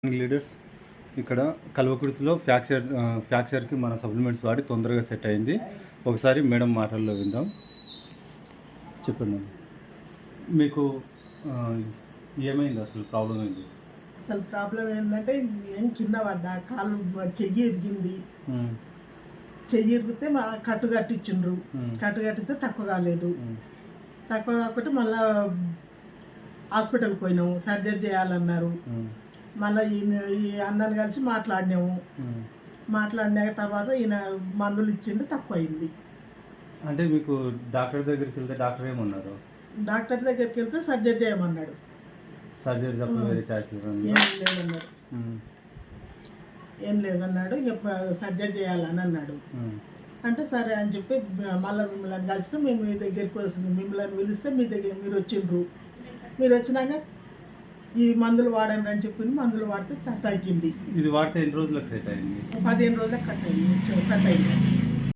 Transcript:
Leaders ఇక్కడ కల్వకుర్తిలో ఫ్రాక్చర్కి మన supplements వాడి తొందరగా సెట్ అయింది. ఒకసారి మేడం మాటల్లో విందాం. చెప్పండి మీకు ఏమైంది, అసలు ప్రాబ్లం ఏంది? అసలు ప్రాబ్లం ఏంటంటే నేను కింద పడ్డా, కాలు చెయ్యి ఇరిగింది. చెయ్యి ఇరిగితే మా కట్టు కట్టించిండ్రు. కట్టు కట్టిస్తే తక్కువ కాలేదు. తక్కువ కాకపోతే మళ్ళా హాస్పిటల్కి పోయినాము, సర్జరీ చేయాలన్నారు. మళ్ళీ ఈ అన్నని కలిసి మాట్లాడినాము. మాట్లాడినాక తర్వాత ఈయన మందులు ఇచ్చిండు, తక్కువ అయింది. అంటే మీకు డాక్టర్ దగ్గరికి వెళ్తే డాక్టర్ ఏమన్నారు? డాక్టర్ దగ్గరికి వెళ్తే సర్జరీ చేయమన్నాడు. సర్జరీ తప్ప వేరే ఛాయిస్ లేదన్నాడు. ఏం లేదన్నాడు. ఇక సర్జరీ చేయాలని అన్నాడు. అంటే సరే అని చెప్పి మళ్ళీ మిమ్మల్ని కలిసి మేము మీ దగ్గరికి వస్తుంది, మిమ్మల్ని పిలిస్తే మీ దగ్గర మీరు వచ్చిండ్రు. మీరు వచ్చినాక ఈ మందులు వాడండి అని చెప్పి మందులు వాడితే తగ్గింది. ఇది వాడితే ఎన్ని రోజులకు సెట్ అయింది? 15 రోజులకు కట్ అయింది.